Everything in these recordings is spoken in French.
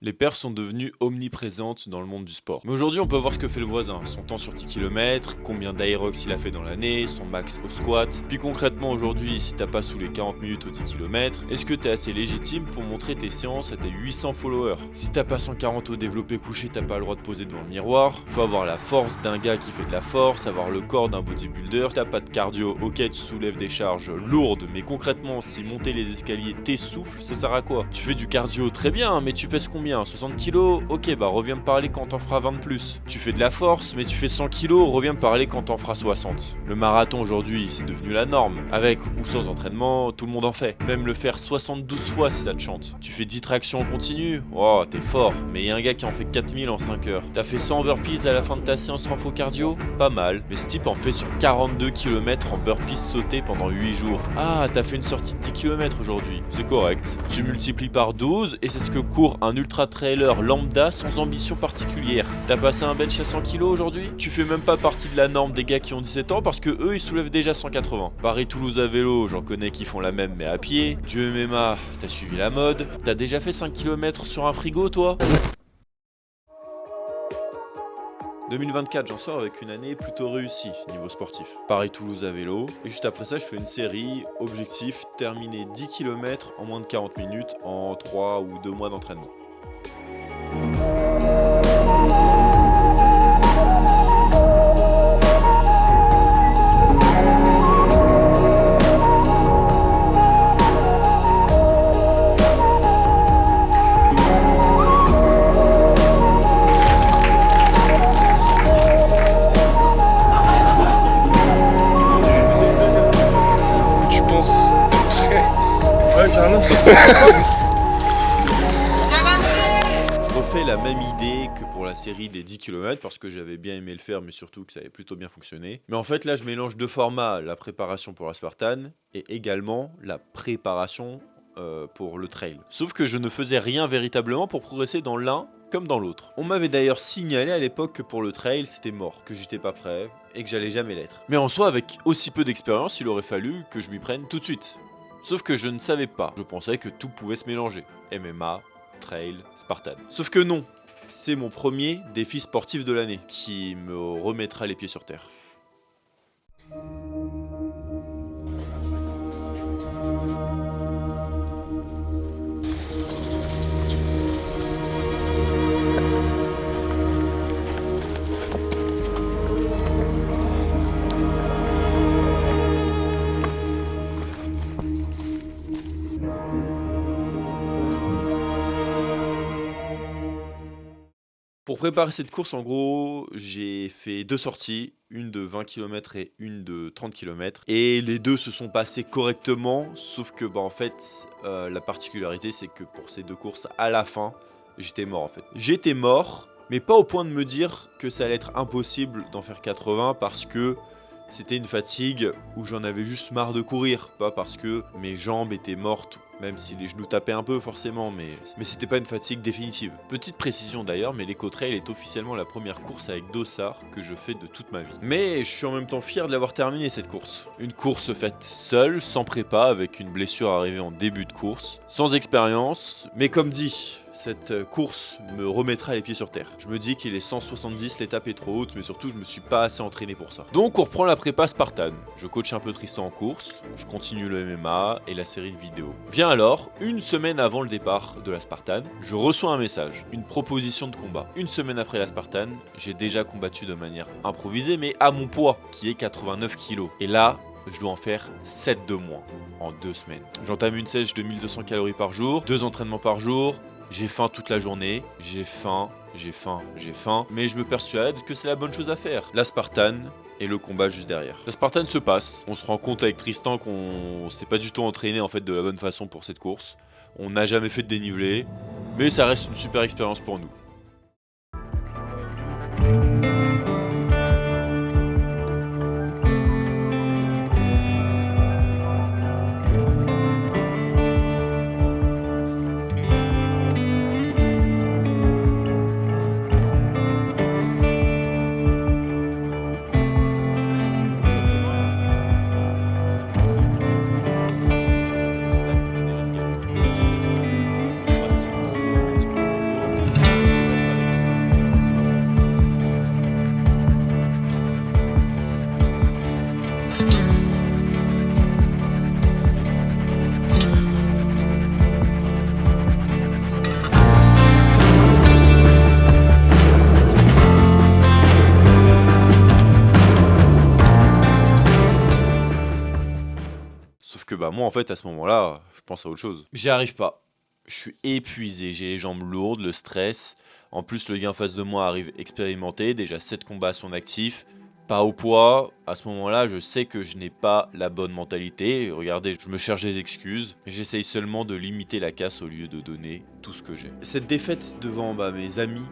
Les perfs sont devenues omniprésentes dans le monde du sport. Mais aujourd'hui, on peut voir ce que fait le voisin, son temps sur 10 km, combien d'aérox il a fait dans l'année, son max au squat. Puis concrètement, aujourd'hui, si t'as pas sous les 40 minutes au 10 km, est-ce que t'es assez légitime pour montrer tes séances à tes 800 followers? Si t'as pas 140 au développé couché, t'as pas le droit de poser devant le miroir. Faut avoir la force d'un gars qui fait de la force, avoir le corps d'un bodybuilder. T'as pas de cardio, ok, tu soulèves des charges lourdes, mais concrètement, si monter les escaliers t'essouffle, ça sert à quoi? Tu fais du cardio très bien, mais tu pèses combien? 60 kilos, ok, bah reviens me parler quand t'en feras 20 de plus. Tu fais de la force, mais tu fais 100 kilos, reviens me parler quand t'en feras 60. Le marathon aujourd'hui, c'est devenu la norme. Avec ou sans entraînement, tout le monde en fait. Même le faire 72 fois si ça te chante. Tu fais 10 tractions en continu, oh, t'es fort. Mais y a un gars qui en fait 4000 en 5 heures. T'as fait 100 burpees à la fin de ta séance renfo cardio? Pas mal. Mais ce type en fait sur 42 km en burpees sautés pendant 8 jours. Ah, t'as fait une sortie de 10 km aujourd'hui. C'est correct. Tu multiplies par 12 et c'est ce que court un ultra trailer lambda sans ambition particulière. T'as passé un bench à 100 kg aujourd'hui? Tu fais même pas partie de la norme des gars qui ont 17 ans parce que eux ils soulèvent déjà 180. Paris-Toulouse à vélo, j'en connais qui font la même mais à pied. Du MMA, t'as suivi la mode. T'as déjà fait 5 km sur un frigo toi? 2024, j'en sors avec une année plutôt réussie niveau sportif. Paris-Toulouse à vélo. Et juste après ça, je fais une série, objectif, terminer 10 km en moins de 40 minutes en 3 ou 2 mois d'entraînement. Tu penses Ouais, carrément, c'est Je refais la même idée que pour la série des 10 km parce que j'avais bien aimé le faire, mais surtout que ça avait plutôt bien fonctionné. Mais en fait, là, je mélange deux formats, la préparation pour la Spartan et également la préparation pour le trail. Sauf que je ne faisais rien véritablement pour progresser dans l'un comme dans l'autre. On m'avait d'ailleurs signalé à l'époque que pour le trail, c'était mort, que j'étais pas prêt et que j'allais jamais l'être. Mais en soi, avec aussi peu d'expérience, il aurait fallu que je m'y prenne tout de suite. Sauf que je ne savais pas, je pensais que tout pouvait se mélanger. MMA, trail, Spartan. Sauf que non, c'est mon premier défi sportif de l'année qui me remettra les pieds sur terre. Pour préparer cette course, en gros, j'ai fait deux sorties, une de 20 km et une de 30 km. Et les deux se sont passées correctement, sauf que en fait, la particularité, c'est que pour ces deux courses, à la fin, j'étais mort en fait. J'étais mort, mais pas au point de me dire que ça allait être impossible d'en faire 80 parce que c'était une fatigue où j'en avais juste marre de courir, pas parce que mes jambes étaient mortes, même si les genoux tapaient un peu forcément, mais c'était pas une fatigue définitive. Petite précision d'ailleurs, mais l'Eco-Trail est officiellement la première course avec dossard que je fais de toute ma vie. Mais je suis en même temps fier de l'avoir terminée cette course. Une course faite seule, sans prépa, avec une blessure arrivée en début de course, sans expérience, mais comme dit, cette course me remettra les pieds sur terre. Je me dis qu'il est 170, l'étape est trop haute, mais surtout je me suis pas assez entraîné pour ça. Donc on reprend la prépa Spartan. Je coach un peu Tristan en course, je continue le MMA et la série de vidéos. Vient alors, une semaine avant le départ de la Spartan, je reçois un message, une proposition de combat. Une semaine après la Spartan, j'ai déjà combattu de manière improvisée, mais à mon poids, qui est 89 kg. Et là, je dois en faire 7 de moins en 2 semaines. J'entame une sèche de 1200 calories par jour, 2 entraînements par jour. J'ai faim toute la journée, j'ai faim, mais je me persuade que c'est la bonne chose à faire. La Spartan et le combat juste derrière. La Spartan se passe, on se rend compte avec Tristan qu'on s'est pas du tout entraîné en fait de la bonne façon pour cette course. On n'a jamais fait de dénivelé, mais ça reste une super expérience pour nous. bah moi en fait à ce moment-là, je pense à autre chose. J'y arrive pas. Je suis épuisé, j'ai les jambes lourdes, le stress. En plus, le gars en face de moi arrive expérimenté, déjà 7 combats à son actif. Pas au poids, à ce moment-là, je sais que je n'ai pas la bonne mentalité. Regardez, je me cherche des excuses. J'essaye seulement de limiter la casse au lieu de donner tout ce que j'ai. Cette défaite devant mes amis,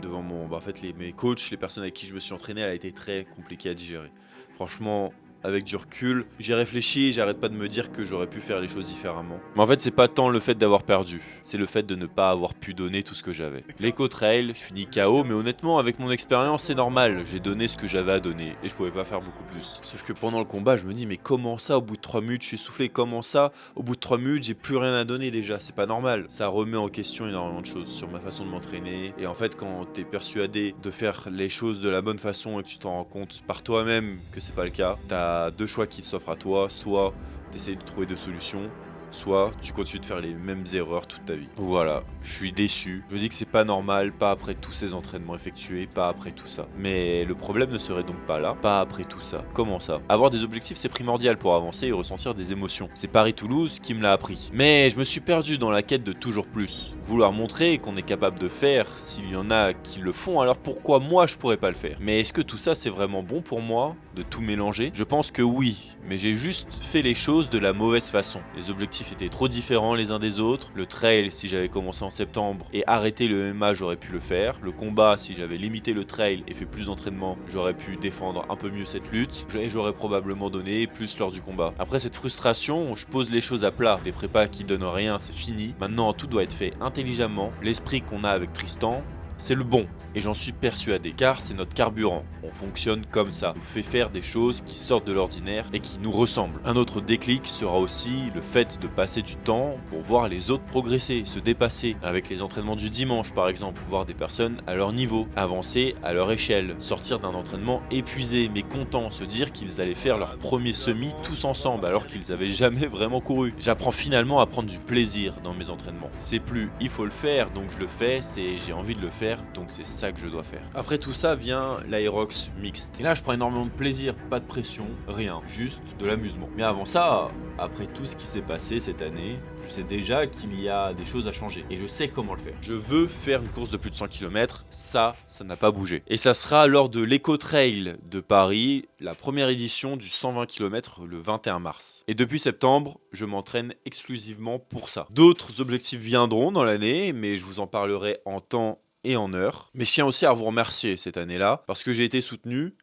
devant mes coachs, les personnes avec qui je me suis entraîné, elle a été très compliquée à digérer. Franchement, avec du recul, j'ai réfléchi et j'arrête pas de me dire que j'aurais pu faire les choses différemment. Mais en fait, c'est pas tant le fait d'avoir perdu, c'est le fait de ne pas avoir pu donner tout ce que j'avais. L'éco-trail, je finis KO, mais honnêtement, avec mon expérience, c'est normal. J'ai donné ce que j'avais à donner et je pouvais pas faire beaucoup plus. Sauf que pendant le combat, je me dis, mais comment ça, au bout de 3 minutes, je suis essoufflé? Comment ça, au bout de 3 minutes, j'ai plus rien à donner déjà? C'est pas normal. Ça remet en question énormément de choses sur ma façon de m'entraîner. Et en fait, quand t'es persuadé de faire les choses de la bonne façon et que tu t'en rends compte par toi-même que c'est pas le cas, t'as deux choix qui s'offrent à toi, soit t'essayes de trouver des solutions, soit tu continues de faire les mêmes erreurs toute ta vie. Voilà, je suis déçu. Je me dis que c'est pas normal, pas après tous ces entraînements effectués, pas après tout ça. Mais le problème ne serait donc pas là, pas après tout ça. Comment ça? Avoir des objectifs, c'est primordial pour avancer et ressentir des émotions. C'est Paris-Toulouse qui me l'a appris. Mais je me suis perdu dans la quête de toujours plus. Vouloir montrer qu'on est capable de faire, s'il y en a qui le font, alors pourquoi moi je pourrais pas le faire? Mais est-ce que tout ça c'est vraiment bon pour moi, de tout mélanger? Je pense que oui, mais j'ai juste fait les choses de la mauvaise façon. Les objectifs étaient trop différents les uns des autres. Le trail, si j'avais commencé en septembre et arrêté le MMA, j'aurais pu le faire. Le combat, si j'avais limité le trail et fait plus d'entraînement, j'aurais pu défendre un peu mieux cette lutte. Et j'aurais probablement donné plus lors du combat. Après cette frustration, je pose les choses à plat. Des prépas qui donnent rien, c'est fini. Maintenant, tout doit être fait intelligemment. L'esprit qu'on a avec Tristan, c'est le bon. Et j'en suis persuadé, car c'est notre carburant. On fonctionne comme ça. On nous fait faire des choses qui sortent de l'ordinaire et qui nous ressemblent. Un autre déclic sera aussi le fait de passer du temps pour voir les autres progresser, se dépasser. Avec les entraînements du dimanche par exemple, voir des personnes à leur niveau, avancer à leur échelle, sortir d'un entraînement épuisé mais content, se dire qu'ils allaient faire leur premier semi tous ensemble alors qu'ils avaient jamais vraiment couru. J'apprends finalement à prendre du plaisir dans mes entraînements. C'est plus il faut le faire donc je le fais, c'est j'ai envie de le faire donc c'est ça que je dois faire. Après tout ça vient l'Aerox mixte. Et là je prends énormément de plaisir, pas de pression, rien, juste de l'amusement. Mais avant ça, après tout ce qui s'est passé cette année, je sais déjà qu'il y a des choses à changer et je sais comment le faire. Je veux faire une course de plus de 100 km, ça n'a pas bougé. Et ça sera lors de l'Eco-Trail de Paris, la première édition du 120 km le 21 mars. Et depuis septembre, je m'entraîne exclusivement pour ça. D'autres objectifs viendront dans l'année, mais je vous en parlerai en temps et en heure. Mais je tiens aussi à vous remercier cette année-là, parce que j'ai été soutenu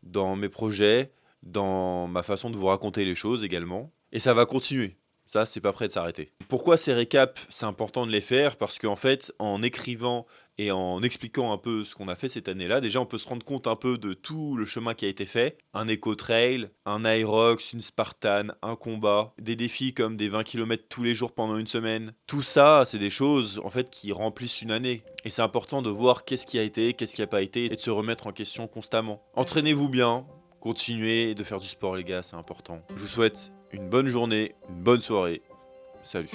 dans mes projets, dans ma façon de vous raconter les choses également. Et ça va continuer. Ça, c'est pas prêt de s'arrêter. Pourquoi ces récaps, c'est important de les faire? Parce qu'en fait, en écrivant et en expliquant un peu ce qu'on a fait cette année-là, déjà on peut se rendre compte un peu de tout le chemin qui a été fait. Un éco-trail, un Aerox, une Spartan, un combat, des défis comme des 20 km tous les jours pendant une semaine. Tout ça, c'est des choses en fait qui remplissent une année. Et c'est important de voir qu'est-ce qui a été, qu'est-ce qui n'a pas été, et de se remettre en question constamment. Entraînez-vous bien, continuez de faire du sport les gars, c'est important. Je vous souhaite une bonne journée, une bonne soirée. Salut.